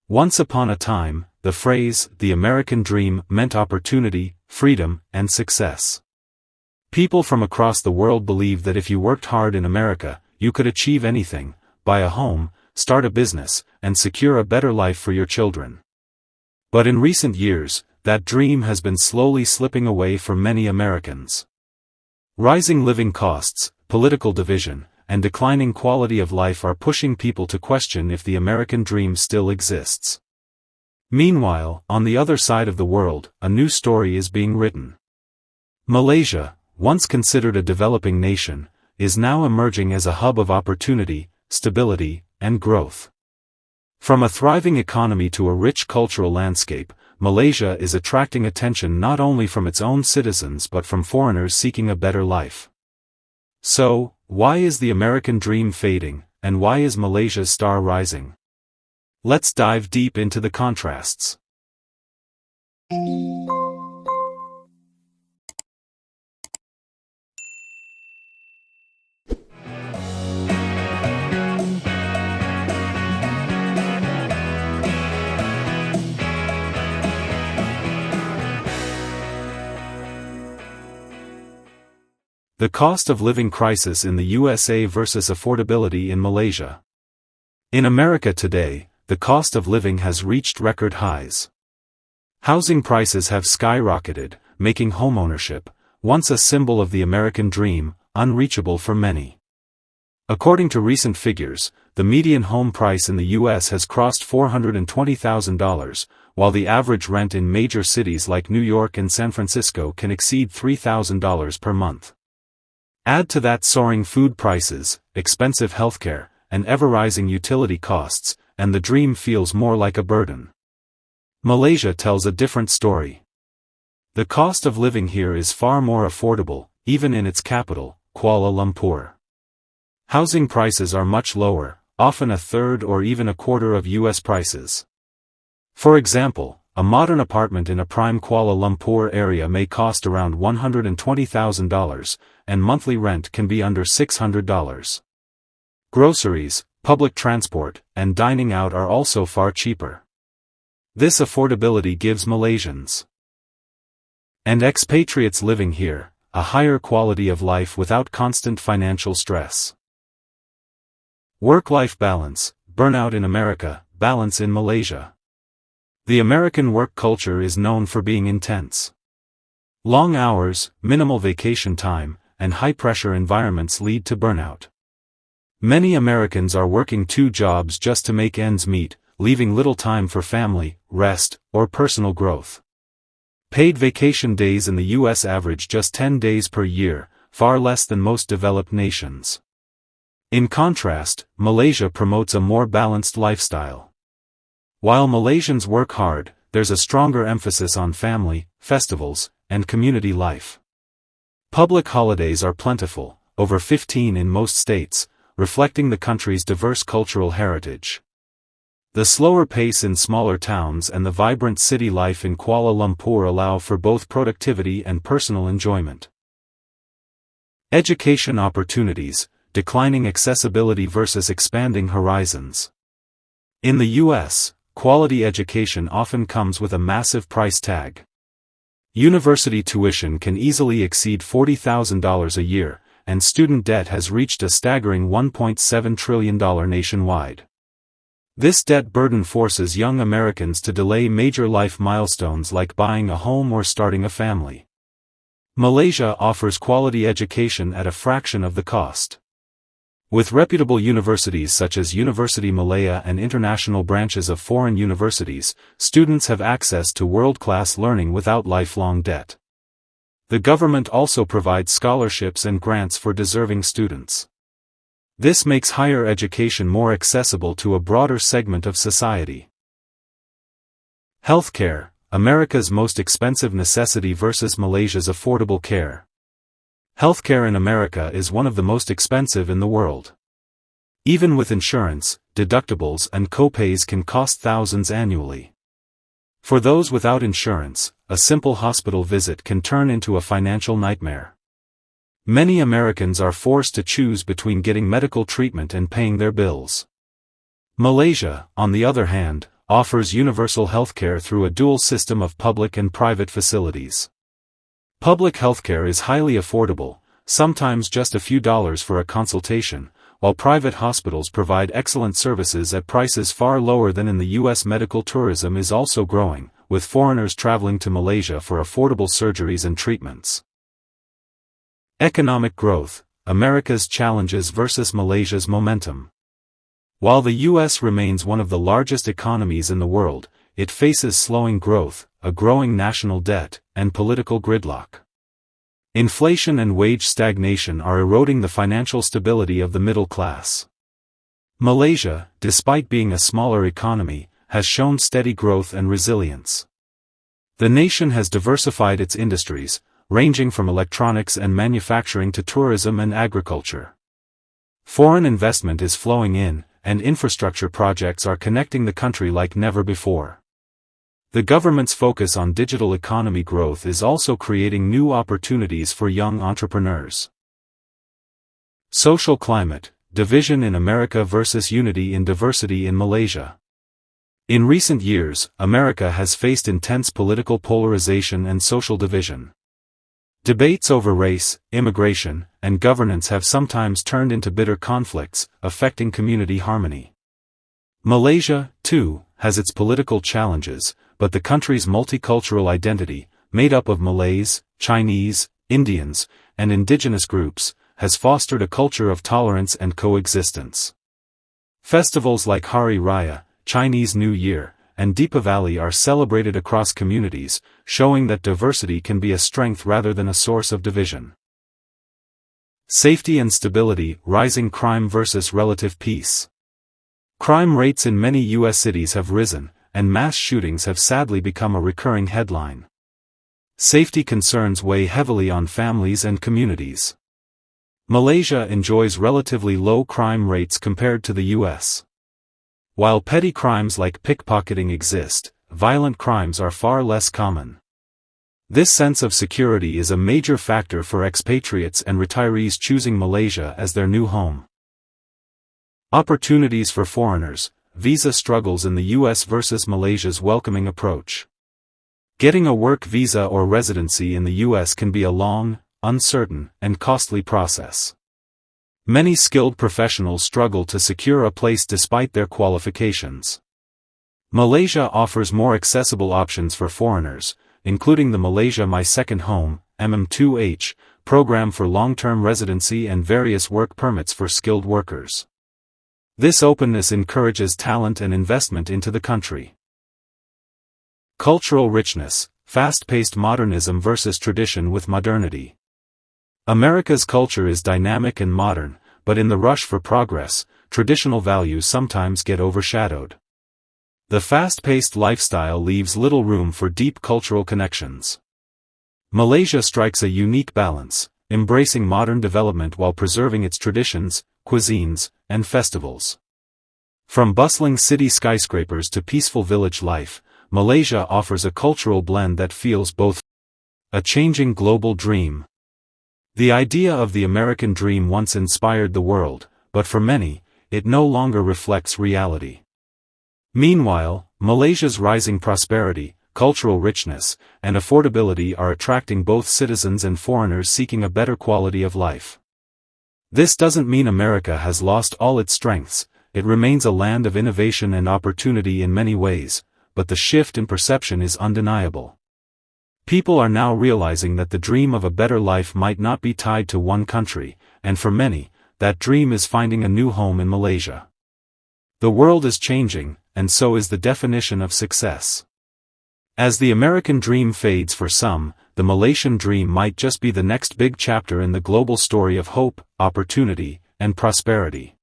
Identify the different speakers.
Speaker 1: Once upon a time, the phrase, "the American dream," meant opportunity, freedom, and success. People from across the world believed that if you worked hard in America, you could achieve anything, buy a home, start a business, and secure a better life for your children. But in recent years, that dream has been slowly slipping away for many Americans. Rising living costs, political division, and declining quality of life are pushing people to question if the American dream still exists. Meanwhile, on the other side of the world, a new story is being written. Malaysia, once considered a developing nation, is now emerging as a hub of opportunity, stability, and growth. From a thriving economy to a rich cultural landscape, Malaysia is attracting attention not only from its own citizens but from foreigners seeking a better life. So, why is the American dream fading, and why is Malaysia's star rising? Let's dive deep into the contrasts. The cost of living crisis in the USA versus affordability in Malaysia. In America today, the cost of living has reached record highs. Housing prices have skyrocketed, making homeownership, once a symbol of the American dream, unreachable for many. According to recent figures, the median home price in the U.S. has crossed $420,000, while the average rent in major cities like New York and San Francisco can exceed $3,000 per month. Add to that soaring food prices, expensive healthcare, and ever-rising utility costs, and the dream feels more like a burden. Malaysia tells a different story. The cost of living here is far more affordable, even in its capital, Kuala Lumpur. Housing prices are much lower, often a third or even a quarter of U.S. prices. For example, a modern apartment in a prime Kuala Lumpur area may cost around $120,000, and monthly rent can be under $600. Groceries, public transport, and dining out are also far cheaper. This affordability gives Malaysians and expatriates living here a higher quality of life without constant financial stress. Work-life balance, burnout in America, balance in Malaysia. The American work culture is known for being intense. Long hours, minimal vacation time, and high-pressure environments lead to burnout. Many Americans are working 2 jobs just to make ends meet, leaving little time for family, rest, or personal growth. Paid vacation days in the U.S. average just 10 days per year, far less than most developed nations. In contrast, Malaysia promotes a more balanced lifestyle. While Malaysians work hard, there's a stronger emphasis on family, festivals, and community life. Public holidays are plentiful, over 15 in most states, reflecting the country's diverse cultural heritage. The slower pace in smaller towns and the vibrant city life in Kuala Lumpur allow for both productivity and personal enjoyment. Education opportunities, declining accessibility versus expanding horizons. In the U.S., quality education often comes with a massive price tag. University tuition can easily exceed $40,000 a year, and student debt has reached a staggering $1.7 trillion nationwide. This debt burden forces young Americans to delay major life milestones like buying a home or starting a family. Malaysia offers quality education at a fraction of the cost. With reputable universities such as University Malaya and international branches of foreign universities, students have access to world-class learning without lifelong debt. The government also provides scholarships and grants for deserving students. This makes higher education more accessible to a broader segment of society. Healthcare, America's most expensive necessity versus Malaysia's affordable care. Healthcare in America is one of the most expensive in the world. Even with insurance, deductibles and co-pays can cost thousands annually. For those without insurance, a simple hospital visit can turn into a financial nightmare. Many Americans are forced to choose between getting medical treatment and paying their bills. Malaysia, on the other hand, offers universal healthcare through a dual system of public and private facilities. Public healthcare is highly affordable, sometimes just a few dollars for a consultation, while private hospitals provide excellent services at prices far lower than in the U.S. Medical tourism is also growing, with foreigners traveling to Malaysia for affordable surgeries and treatments. Economic growth: America's challenges versus Malaysia's momentum. While the U.S. remains one of the largest economies in the world, it faces slowing growth, a growing national debt, and political gridlock. Inflation and wage stagnation are eroding the financial stability of the middle class. Malaysia, despite being a smaller economy, has shown steady growth and resilience. The nation has diversified its industries, ranging from electronics and manufacturing to tourism and agriculture. Foreign investment is flowing in, and infrastructure projects are connecting the country like never before. The government's focus on digital economy growth is also creating new opportunities for young entrepreneurs. Social climate: division in America versus unity in diversity in Malaysia. In recent years, America has faced intense political polarization and social division. Debates over race, immigration, and governance have sometimes turned into bitter conflicts, affecting community harmony. Malaysia, too, has its political challenges, but the country's multicultural identity, made up of Malays, Chinese, Indians, and indigenous groups, has fostered a culture of tolerance and coexistence. Festivals like Hari Raya, Chinese New Year, and Deepavali are celebrated across communities, showing that diversity can be a strength rather than a source of division. Safety and stability: rising crime versus relative peace. Crime rates in many U.S. cities have risen, and mass shootings have sadly become a recurring headline. Safety concerns weigh heavily on families and communities. Malaysia enjoys relatively low crime rates compared to the U.S. While petty crimes like pickpocketing exist, violent crimes are far less common. This sense of security is a major factor for expatriates and retirees choosing Malaysia as their new home. Opportunities for foreigners: visa struggles in the U.S. versus Malaysia's welcoming approach. Getting a work visa or residency in the U.S. can be a long, uncertain, and costly process. Many skilled professionals struggle to secure a place despite their qualifications. Malaysia offers more accessible options for foreigners, including the Malaysia My Second Home (MM2H) program for long-term residency and various work permits for skilled workers. This openness encourages talent and investment into the country. Cultural richness: fast-paced modernism versus tradition with modernity. America's culture is dynamic and modern, but in the rush for progress, traditional values sometimes get overshadowed. The fast-paced lifestyle leaves little room for deep cultural connections. Malaysia strikes a unique balance, embracing modern development while preserving its traditions, cuisines, and festivals. From bustling city skyscrapers to peaceful village life, Malaysia offers a cultural blend that feels both. A changing global dream. The idea of the American dream once inspired the world, but for many, it no longer reflects reality. Meanwhile, Malaysia's rising prosperity, cultural richness, and affordability are attracting both citizens and foreigners seeking a better quality of life. This doesn't mean America has lost all its strengths. It remains a land of innovation and opportunity in many ways, but the shift in perception is undeniable. People are now realizing that the dream of a better life might not be tied to one country, and for many, that dream is finding a new home in Malaysia. The world is changing, and so is the definition of success. As the American dream fades for some, the Malaysian dream might just be the next big chapter in the global story of hope, opportunity, and prosperity.